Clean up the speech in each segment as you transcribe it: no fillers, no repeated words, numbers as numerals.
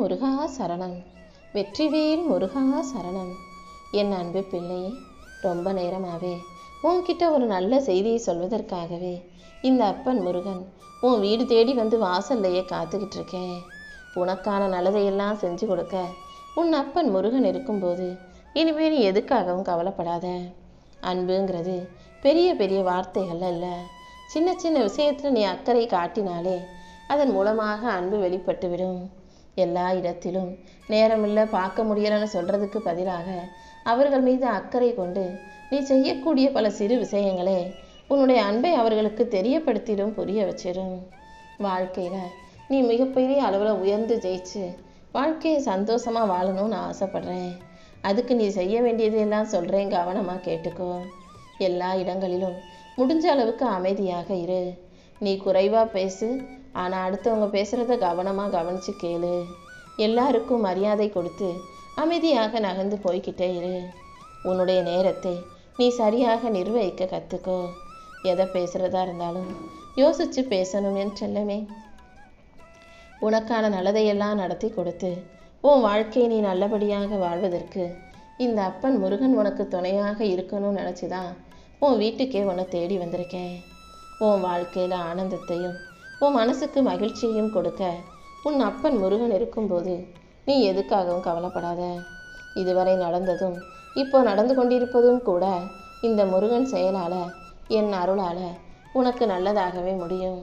முருகா சரணம், வெற்றிவேல் முருகா சரணம். என் அன்பு பிள்ளையே, ரொம்ப நேரமாகவே உன்கிட்ட ஒரு நல்ல செய்தியை சொல்வதற்காகவே இந்த அப்பன் முருகன் உன் வீடு தேடி வந்து வாசல்லையே காத்துக்கிட்டு இருக்கேன். உனக்கான நல்லதையெல்லாம் செஞ்சு கொடுக்க உன் அப்பன் முருகன் இருக்கும்போது இனிமேல் நீ எதுக்காகவும் கவலைப்படாத. அன்புங்கிறது பெரிய பெரிய வார்த்தைகள் அல்ல. சின்ன சின்ன விஷயத்தில் நீ அக்கறை காட்டினாலே அதன் மூலமாக அன்பு வெளிப்பட்டுவிடும். எல்லா இடத்திலும் நேரமில்லை, பார்க்க முடியலன்னு சொல்கிறதுக்கு பதிலாக அவர்கள் மீது அக்கறை கொண்டு நீ செய்யக்கூடிய பல சிறு விஷயங்களே உன்னுடைய அன்பை அவர்களுக்கு தெரியப்படுத்திடும், புரிய வச்சிடும். வாழ்க்கையில் நீ மிகப்பெரிய அளவில் உயர்ந்து ஜெயிச்சு வாழ்க்கையை சந்தோஷமாக வாழணும்னு ஆசைப்படுறேன். அதுக்கு நீ செய்ய வேண்டியதெல்லாம் சொல்கிறேன், கவனமாக கேட்டுக்கோ. எல்லா இடங்களிலும் முடிஞ்ச அளவுக்கு அமைதியாக இரு. நீ குறைவாக பேசு, ஆனால் அடுத்தவங்க பேசுகிறத கவனமாக கவனித்து கேளு. எல்லாருக்கும் மரியாதை கொடுத்து அமைதியாக நகர்ந்து போய்கிட்டே இரு. உன்னுடைய நேரத்தை நீ சரியாக நிர்வகிக்க கற்றுக்கோ. எதை பேசுகிறதா இருந்தாலும் யோசித்து பேசணும் என் செல்லமே. உனக்கான நல்லதையெல்லாம் நடத்தி கொடுத்து உன் வாழ்க்கையை நீ நல்லபடியாக வாழ்வதற்கு இந்த அப்பன் முருகன் உனக்கு துணையாக இருக்கணும்னு நினச்சிதான் உன் வீட்டுக்கே உன்னை தேடி வந்திருக்கேன். உன் வாழ்க்கையில் ஆனந்தத்தையும் உன் மனசுக்கு மகிழ்ச்சியையும் கொடுக்க உன் அப்பன் முருகன் இருக்கும்போது நீ எதுக்காகவும் கவலைப்படாத. இதுவரை நடந்ததும் இப்போ நடந்து கொண்டிருப்பதும் கூட இந்த முருகன் செயலால், என் அருளால் உனக்கு நல்லதாகவே முடியும்.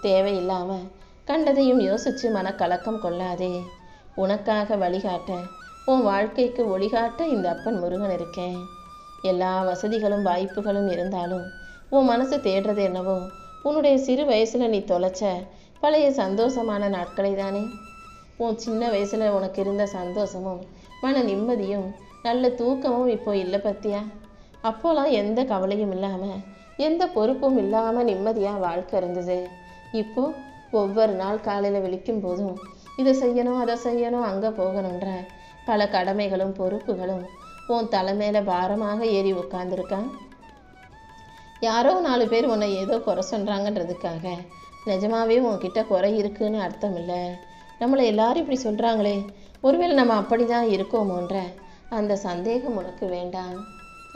தேவையில்லாமல் கண்டதையும் யோசித்து மனக்கலக்கம் கொள்ளாதே. உனக்காக வழிகாட்ட, உன் வாழ்க்கைக்கு ஒளிகாட்ட இந்த அப்பன் முருகன் இருக்கேன். எல்லா வசதிகளும் வாய்ப்புகளும் இருந்தாலும் உன் மனசு தேடுறது என்னவோ உன்னுடைய சிறு வயசில் நீ தொலைச்ச பழைய சந்தோஷமான நாட்களை தானே. உன் சின்ன வயசில் உனக்கு இருந்த சந்தோஷமும் மன நிம்மதியும் நல்ல தூக்கமும் இப்போ இல்லை பத்தியா? அப்போலாம் எந்த கவலையும் இல்லாமல் எந்த பொறுப்பும் இல்லாமல் நிம்மதியாக வாழ்க்கை இருந்தது. இப்போ ஒவ்வொரு நாள் காலையில் விழிக்கும் போதும் இதை செய்யணும், அதை செய்யணும், அங்கே போகணுன்ற பல கடமைகளும் பொறுப்புகளும் உன் தலைமையில பாரமாக ஏறி உட்கார்ந்துருக்கான். யாரோ 4 பேர் உன்னை ஏதோ குறை சொல்கிறாங்கன்றதுக்காக நிஜமாவே உன்கிட்ட குறை இருக்குன்னு அர்த்தம் இல்லை. நம்மளை எல்லாரும் இப்படி சொல்கிறாங்களே, ஒருவேளை நம்ம அப்படி தான் இருக்கோமோன்ற அந்த சந்தேகம் உனக்கு வேண்டாம்.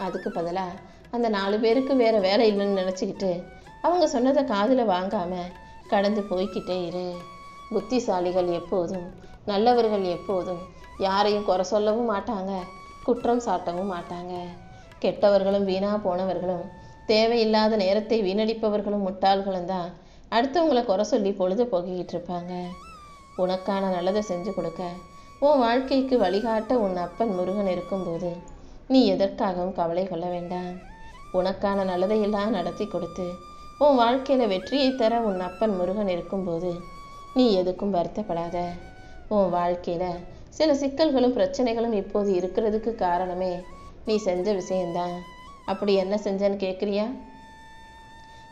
அதுக்கு பதிலாக அந்த 4 பேருக்கு வேறு வேலை இல்லைன்னு நினச்சிக்கிட்டு அவங்க சொன்னதை காதில் வாங்காமல் கடந்து போய்கிட்டே இரு. புத்திசாலிகள் எப்போதும், நல்லவர்கள் எப்போதும் யாரையும் குறை சொல்லவும் மாட்டாங்க, குற்றம் சாட்டவும் மாட்டாங்க. கெட்டவர்களும் வீணாக போனவர்களும் தேவையில்லாத நேரத்தை வீணடிப்பவர்களும் முட்டாள்களும் தான் அடுத்தவங்களை குறை சொல்லி பொழுது போக்கிக்கிட்டு இருப்பாங்க. உனக்கான நல்லதை செஞ்சு கொடுக்க உன் வாழ்க்கைக்கு வழிகாட்ட உன் அப்பன் முருகன் இருக்கும்போது நீ எதற்காகவும் கவலை கொள்ள வேண்டாம். உனக்கான நல்லதையெல்லாம் நடத்தி கொடுத்து உன் வாழ்க்கையில் வெற்றியை தர உன் அப்பன் முருகன் இருக்கும்போது நீ எதுக்கும் வருத்தப்படாத. உன் வாழ்க்கையில் சில சிக்கல்களும் பிரச்சனைகளும் இப்போது இருக்கிறதுக்கு காரணமே நீ செஞ்ச விஷயந்தான். அப்படி என்ன செஞ்சேன்னு கேட்குறியா?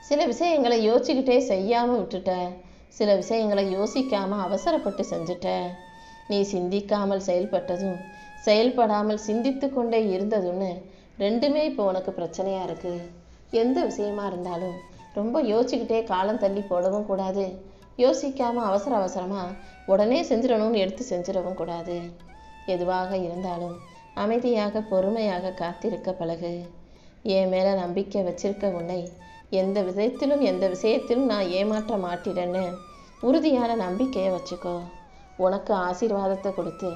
சில விஷயங்களை யோசிச்சுக்கிட்டே செய்யாமல் விட்டுட்ட, சில விஷயங்களை யோசிக்காமல் அவசரப்பட்டு செஞ்சுட்ட. நீ சிந்திக்காமல் செயல்பட்டதும் செயல்படாமல் சிந்தித்து கொண்டே இருந்ததுன்னு ரெண்டுமே இப்போ உனக்கு பிரச்சனையாக இருக்குது. எந்த விஷயமா இருந்தாலும் ரொம்ப யோசிச்சுக்கிட்டே காலம் தள்ளி போடவும் கூடாது, யோசிக்காமல் அவசரமாக உடனே செஞ்சிடணும்னு எடுத்து செஞ்சிடவும் கூடாது. எதுவாக இருந்தாலும் அமைதியாக பொறுமையாக காத்திருக்க பழகு. என் மேலே நம்பிக்கை வச்சிருக்க உன்னை எந்த விஷயத்திலும் நான் ஏமாற்ற மாட்டிடன்னு உறுதியான நம்பிக்கையை வச்சுக்கோ. உனக்கு ஆசீர்வாதத்தை கொடுத்து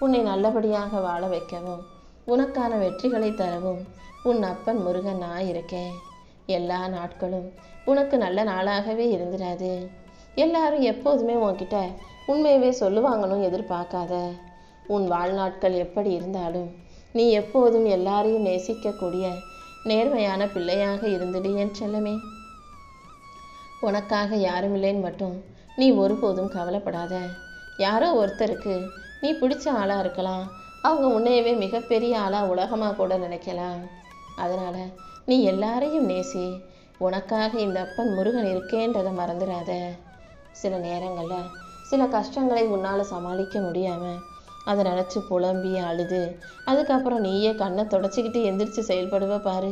உன்னை நல்லபடியாக வாழ வைக்கவும் உனக்கான வெற்றிகளை தரவும் உன் அப்பன் முருகன் நான் இருக்கேன். எல்லா நாட்களும் உனக்கு நல்ல நாளாகவே இருந்துடாது. எல்லாரும் எப்போதுமே உன்கிட்ட உண்மையவே சொல்லுவாங்கன்னு எதிர்பார்க்காத. உன் வாழ்நாட்கள் எப்படி இருந்தாலும் நீ எப்போதும் எல்லாரையும் நேசிக்கக்கூடிய நேர்மையான பிள்ளையாக இருந்துடு என் செல்லமே. உனக்காக யாரும் இல்லைன்னு மட்டும் நீ ஒருபோதும் கவலைப்படாத. யாரோ ஒருத்தருக்கு நீ பிடிச்ச ஆளாக இருக்கலாம், அவங்க உன்னையவே மிகப்பெரிய ஆளாக உலகமாக கூட நினைக்கலாம். அதனால் நீ எல்லாரையும் நேசி. உனக்காக இந்த அப்பன் முருகன் இருக்கேன்றதை மறந்துடாத. சில நேரங்களில் சில கஷ்டங்களை உன்னால் சமாளிக்க முடியாமல் அதை நினச்சி புலம்பி அழுது அதுக்கப்புறம் நீயே கண்ணை தொடச்சிக்கிட்டு எந்திரிச்சு செயல்படுவ பாரு.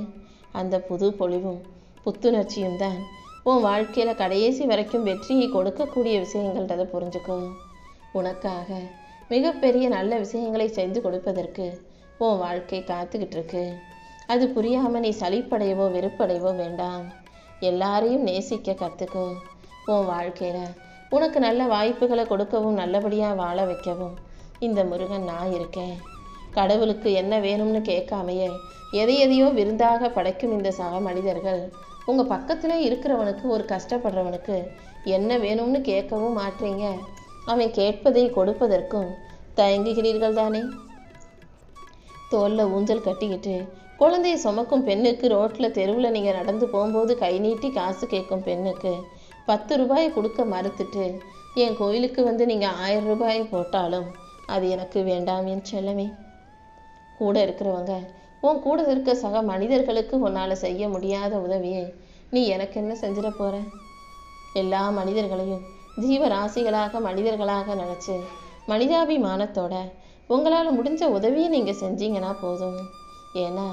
அந்த புது பொலிவும் புத்துணர்ச்சியும் தான் உன் வாழ்க்கையில் கடைசி வரைக்கும் வெற்றியை கொடுக்கக்கூடிய விஷயங்கள்ன்றதை புரிஞ்சுக்கோ. உனக்காக மிகப்பெரிய நல்ல விஷயங்களை செஞ்சு கொடுப்பதற்கு உன் வாழ்க்கை காத்துக்கிட்டு இருக்கு. அது புரியாமல் நீ சலிப்படையவோ வெறுப்படையவோ வேண்டாம். எல்லாரையும் நேசிக்க கற்றுக்கோ. உன் வாழ்க்கையில் உனக்கு நல்ல வாய்ப்புகளை கொடுக்கவும் நல்லபடியாக வாழ வைக்கவும் இந்த முருகன் நான் இருக்கேன். கடவுளுக்கு என்ன வேணும்னு கேட்காமையே எதையோ விருந்தாக படைக்கும் இந்த சக மனிதர்கள் உங்கள் பக்கத்தில் இருக்கிறவனுக்கு, ஒரு கஷ்டப்படுறவனுக்கு என்ன வேணும்னு கேட்கவும் மாட்டீங்க. அவன் கேட்பதை கொடுப்பதற்கும் தயங்குகிறீர்கள் தானே. தோளில் ஊஞ்சல் கட்டிக்கிட்டு குழந்தையை சுமக்கும் பெண்ணுக்கு, ரோட்டில் தெருவில் நீங்கள் நடந்து போகும்போது கை நீட்டி காசு கேட்கும் பெண்ணுக்கு 10 ரூபாயை கொடுக்க மறுத்துட்டு என் கோயிலுக்கு வந்து நீங்கள் 1000 ரூபாயை போட்டாலும் அது எனக்கு வேண்டாம் என் செல்லமே. கூட இருக்கிறவங்க, உன் கூட இருக்க சக மனிதர்களுக்கு உன்னால் செய்ய முடியாத உதவியை நீ எனக்கு என்ன செஞ்சிட போற? எல்லா மனிதர்களையும் ஜீவராசிகளாக மனிதர்களாக நினச்சி மனிதாபிமானத்தோட உங்களால் முடிஞ்ச உதவியை நீங்கள் செஞ்சீங்கன்னா போதும். ஏன்னா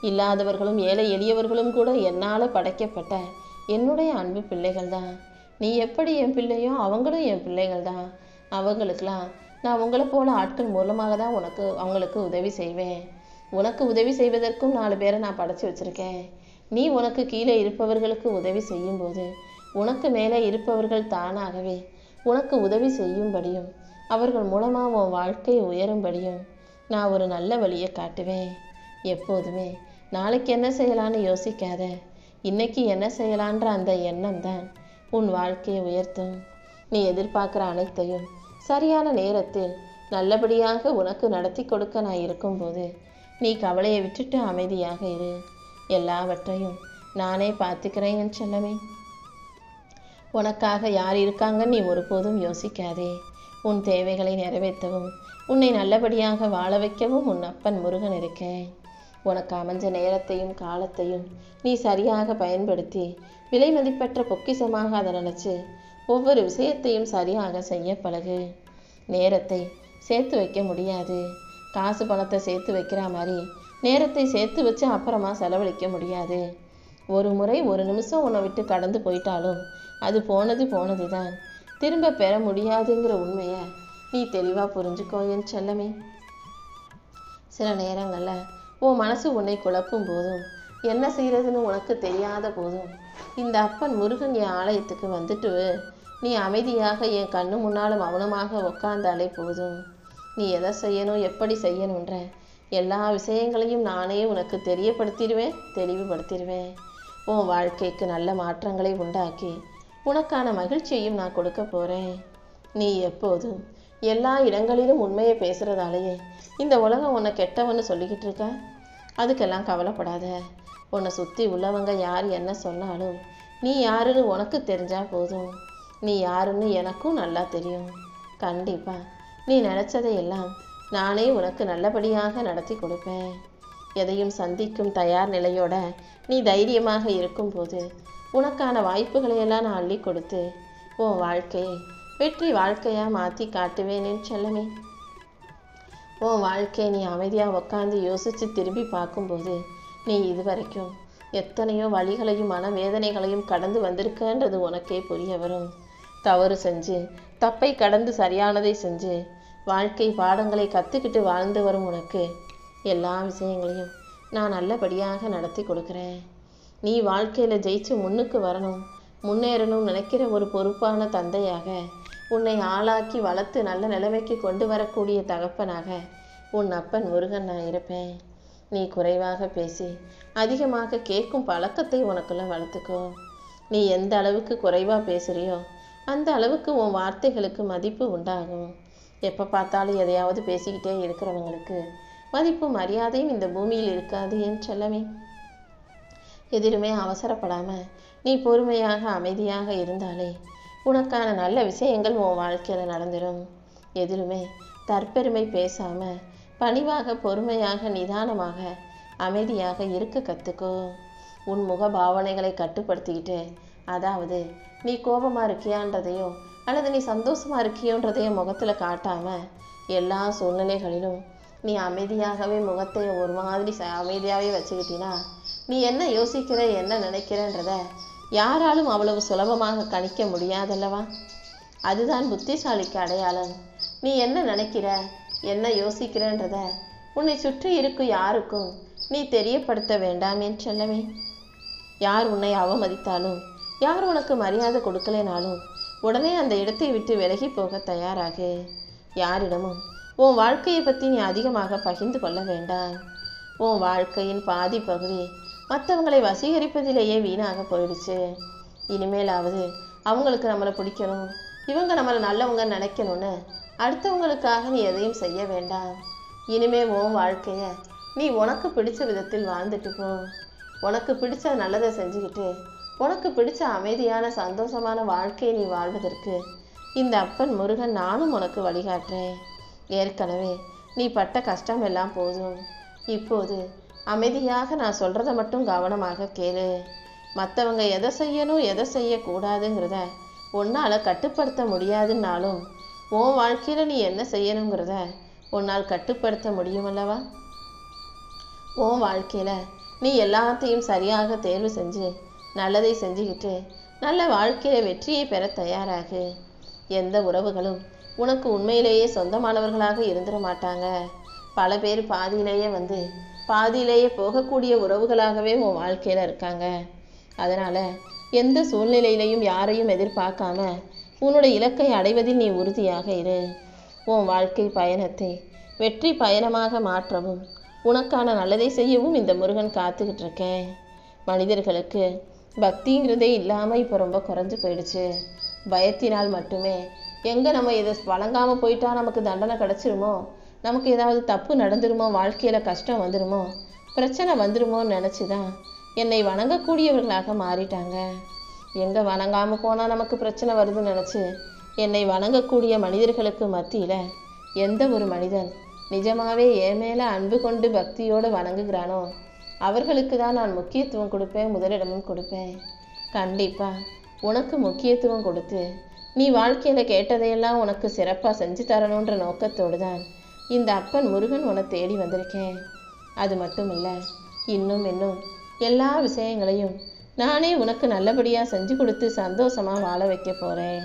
இல்லாதவர்களும் ஏழை எளியவர்களும் கூட என்னால் படைக்கப்பட்ட என்னுடைய அன்பு பிள்ளைகள் தான். நீ எப்படி என் பிள்ளையோ அவங்களும் என் பிள்ளைகள் தான். அவங்களுக்கெல்லாம் நான் உங்களை போல ஆட்கள் மூலமாக தான் அவங்களுக்கு உதவி செய்வேன். உனக்கு உதவி செய்வதற்கும் 4 பேரை நான் படைச்சி வச்சுருக்கேன். நீ உனக்கு கீழே இருப்பவர்களுக்கு உதவி செய்யும்போது உனக்கு மேலே இருப்பவர்கள் தானாகவே உனக்கு உதவி செய்யும்படியும் அவர்கள் மூலமாக உன் வாழ்க்கை உயரும்படியும் நான் ஒரு நல்ல வழியை காட்டுவேன். எப்போதுமே நாளைக்கு என்ன செய்யலான்னு யோசிக்காத. இன்னைக்கு என்ன செய்யலான்ற அந்த எண்ணம் தான் உன் வாழ்க்கையை உயர்த்தும். நீ எதிர்பார்க்குற அனைத்தையும் சரியான நேரத்தில் நல்லபடியாக உனக்கு நடத்தி கொடுக்க நான் இருக்கும்போது நீ கவலையை விட்டுட்டு அமைதியாக இரு. எல்லாவற்றையும் நானே பார்த்துக்கிறேன் என் செல்லமே. உனக்காக யார் இருக்காங்கன்னு நீ ஒருபோதும் யோசிக்காதே. உன் தேவைகளை நிறைவேற்றவும் உன்னை நல்லபடியாக வாழ வைக்கவும் உன் அப்பன் முருகன் இருக்கேன். உனக்கு அமைஞ்ச நேரத்தையும் காலத்தையும் நீ சரியாக பயன்படுத்தி விலை மதிப்பற்ற பொக்கிஷமாக அதை நினச்சி ஒவ்வொரு விஷயத்தையும் சரியாக செய்ய பழகு. நேரத்தை சேர்த்து வைக்க முடியாது. காசு பணத்தை சேர்த்து வைக்கிற மாதிரி நேரத்தை சேர்த்து வச்சு அப்புறமா செலவழிக்க முடியாது. ஒரு முறை ஒரு நிமிஷம் உன்னை விட்டு கடந்து போயிட்டாலும் அது போனது தான். திரும்ப பெற முடியாதுங்கிற உண்மையை நீ தெளிவாக புரிஞ்சுக்கோ என் செல்லமே. சில நேரங்களில் உன் மனசு உன்னை குழப்பும் போதும் என்ன செய்யறதுன்னு உனக்கு தெரியாத போதும் இந்த அப்பன் முருகன் என் ஆலயத்துக்கு வந்துட்டு நீ அமைதியாக என் கண்ணு முன்னால் மௌனமாக உக்காந்தாலே போதும். நீ எதை செய்யணும், எப்படி செய்யணுன்ற எல்லா விஷயங்களையும் நானே உனக்கு தெளிவுபடுத்திடுவேன். உன் வாழ்க்கைக்கு நல்ல மாற்றங்களை உண்டாக்கி உனக்கான மகிழ்ச்சியையும் நான் கொடுக்க போகிறேன். நீ எப்போதும் எல்லா இடங்களிலும் உண்மையை பேசுகிறதாலேயே இந்த உலகம் உன்னை கெட்டவன்னு சொல்லிக்கிட்டு இருக்க. அதுக்கெல்லாம் கவலைப்படாத. உன்னை சுற்றி உள்ளவங்க யார் என்ன சொன்னாலும் நீ யாருன்னு உனக்கு தெரிஞ்சால் போதும். நீ யாருன்னு எனக்கும் நல்லா தெரியும். கண்டிப்பாக நீ நினச்சதையெல்லாம் நானே உனக்கு நல்லபடியாக நடத்தி கொடுப்பேன். எதையும் சந்திக்கும் தயார் நிலையோட நீ தைரியமாக இருக்கும்போது உனக்கான வாய்ப்புகளையெல்லாம் நான் அள்ளி கொடுத்து உன் வாழ்க்கையை வெற்றி வாழ்க்கையாக மாற்றி காட்டுவேன் என் செல்லமே. உன் வாழ்க்கையை நீ அமைதியாக உட்காந்து யோசித்து திரும்பி பார்க்கும்போது நீ இதுவரைக்கும் எத்தனையோ வழிகளையும் மனவேதனைகளையும் கடந்து வந்திருக்கன்றது உனக்கே புரிய வரும். தவறு செஞ்சு தப்பை கடந்து சரியானதை செஞ்சு வாழ்க்கை பாடங்களை கற்றுக்கிட்டு வாழ்ந்து வரும் உனக்கு எல்லா விஷயங்களையும் நான் நல்லபடியாக நடத்தி கொடுக்குறேன். நீ வாழ்க்கையில் ஜெயிச்சு முன்னுக்கு வரணும், முன்னேறணும் நினைக்கிற ஒரு பொறுப்பான தந்தையாக உன்னை ஆளாக்கி வளர்த்து நல்ல நிலைமைக்கு கொண்டு வரக்கூடிய தகப்பனாக உன் அப்பன் முருகன் நான் இருப்பேன். நீ குறைவாக பேசி அதிகமாக கேட்கும் பழக்கத்தை உனக்குள்ள வளர்த்துக்கோ. நீ எந்த அளவுக்கு குறைவாக பேசுறியோ அந்த அளவுக்கு உன் வார்த்தைகளுக்கு மதிப்பு உண்டாகும். எப்போ பார்த்தாலும் எதையாவது பேசிக்கிட்டே இருக்கிறவங்களுக்கு மதிப்பு மரியாதையும் இந்த பூமியில் இருக்காது என் செல்லமே. எதிலுமே அவசரப்படாமல் நீ பொறுமையாக அமைதியாக இருந்தாலே உனக்கான நல்ல விஷயங்கள் உன் வாழ்க்கையில் நடந்துடும். எதிலுமே தற்பெருமை பேசாமல் பணிவாக பொறுமையாக நிதானமாக அமைதியாக இருக்க கற்றுக்கோ. உன் முக பாவனைகளை கட்டுப்படுத்திக்கிட்டு, அதாவது நீ கோபமாக இருக்கியான்றதையோ அல்லது நீ சந்தோஷமாக இருக்கியோன்றதையோ முகத்தில் காட்டாமல் எல்லா சூழ்நிலைகளிலும் நீ அமைதியாகவே முகத்தை ஒரு மாதிரி அமைதியாகவே வச்சுக்கிட்டினா நீ என்ன யோசிக்கிற என்ன நினைக்கிறன்றத யாராலும் அவ்வளவு சுலபமாக கணிக்க முடியாதல்லவா? அதுதான் புத்திசாலிக்கு அடையாளம். நீ என்ன நினைக்கிற, என்ன யோசிக்கிறன்றத உன்னை சுற்றி இருக்கும் யாருக்கும் நீ தெரியப்படுத்த வேண்டாம் என் செல்லமே. யார் உன்னை அவமதித்தாலும், யார் உனக்கு மரியாதை கொடுக்கலைனாலும் உடனே அந்த இடத்தை விட்டு விலகி போக தயாராகு. யாரிடமும் உன் வாழ்க்கையை பற்றி நீ அதிகமாக பகிர்ந்து கொள்ள வேண்டாம். உன் வாழ்க்கையின் பாதி பகுதி மற்றவங்களை வசீகரிப்பதிலேயே வீணாக போயிடுச்சு. இனிமேலாவது அவங்களுக்கு நம்மளை பிடிக்கணும், இவங்க நம்மளை நல்லவங்க நினைக்கணும்னு அடுத்தவங்களுக்காக நீ எதையும் செய்ய வேண்டாம். இனிமே உன் வாழ்க்கையை நீ உனக்கு பிடிச்ச விதத்தில் வாழ்ந்துட்டு போ. உனக்கு பிடிச்ச நல்லதை செஞ்சுக்கிட்டு உனக்கு பிடிச்ச அமைதியான சந்தோஷமான வாழ்க்கையை நீ வாழ்வதற்கு இந்த அப்பன் முருகன் நானும் உனக்கு வழிகாட்டுறேன். ஏற்கனவே நீ பட்ட கஷ்டம் எல்லாம் போதும். இப்போது அமைதியாக நான் சொல்கிறத மட்டும் கவனமாக கேளு. மற்றவங்க எதை செய்யணும் எதை செய்யக்கூடாதுங்கிறத உன்னால் கட்டுப்படுத்த முடியாதுன்னாலும் உன் வாழ்க்கையில் நீ என்ன செய்யணுங்கிறத உன்னால் கட்டுப்படுத்த முடியுமல்லவா? உன் வாழ்க்கையில் நீ எல்லாத்தையும் சரியாக தேர்வு செஞ்சு நல்லதை செஞ்சுக்கிட்டு நல்ல வாழ்க்கையில வெற்றியை பெற தயாராகு. எந்த உறவுகளும் உனக்கு உண்மையிலேயே சொந்தமானவர்களாக இருந்துட மாட்டாங்க. பல பேர் பாதியிலேயே வந்து பாதியிலேயே போகக்கூடிய உறவுகளாகவே உன் வாழ்க்கையில் இருக்காங்க. அதனால் எந்த சூழ்நிலையிலையும் யாரையும் எதிர்பார்க்காம உன்னோட இலக்கை அடைவதில் நீ உறுதியாக இரு. உன் வாழ்க்கை பயணத்தை வெற்றி பயணமாக மாற்றவும் உனக்கான நல்லதை செய்யவும் இந்த முருகன் காத்துக்கிட்டு இருக்கேன். மனிதர்களுக்கு பக்திங்கிறதே இல்லாமல் இப்போ ரொம்ப குறைஞ்சு போயிடுச்சு. பயத்தினால் மட்டுமே எங்கே நம்ம இதை வழங்காமல் போயிட்டா நமக்கு தண்டனை கிடச்சிருமோ, நமக்கு ஏதாவது தப்பு நடந்துருமோ, வாழ்க்கையில் கஷ்டம் வந்துடுமோ, பிரச்சனை வந்துடுமோன்னு நினச்சி தான் என்னை வணங்கக்கூடியவர்களாக மாறிட்டாங்க. எங்கே வணங்காமல் போனால் நமக்கு பிரச்சனை வருதுன்னு நினச்சி என்னை வணங்கக்கூடிய மனிதர்களுக்கு மத்தியில் எந்த ஒரு மனிதன் நிஜமாவே என் மேலே அன்பு கொண்டு பக்தியோடு வணங்குகிறானோ அவர்களுக்கு தான் நான் முக்கியத்துவம் கொடுப்பேன், முதலிடமும் கொடுப்பேன். கண்டிப்பாக உனக்கு முக்கியத்துவம் கொடுத்து நீ வாழ்க்கையில் கேட்டதையெல்லாம் உனக்கு சிறப்பாக செஞ்சு தரணுன்ற நோக்கத்தோடு தான் இந்த அப்பன் முருகன் உன்னை தேடி வந்திருக்கேன். அது மட்டும் இல்லை, இன்னும் எல்லா விஷயங்களையும் நானே உனக்கு நல்லபடியாக செஞ்சு கொடுத்து சந்தோஷமாக வாழ வைக்க போகிறேன்.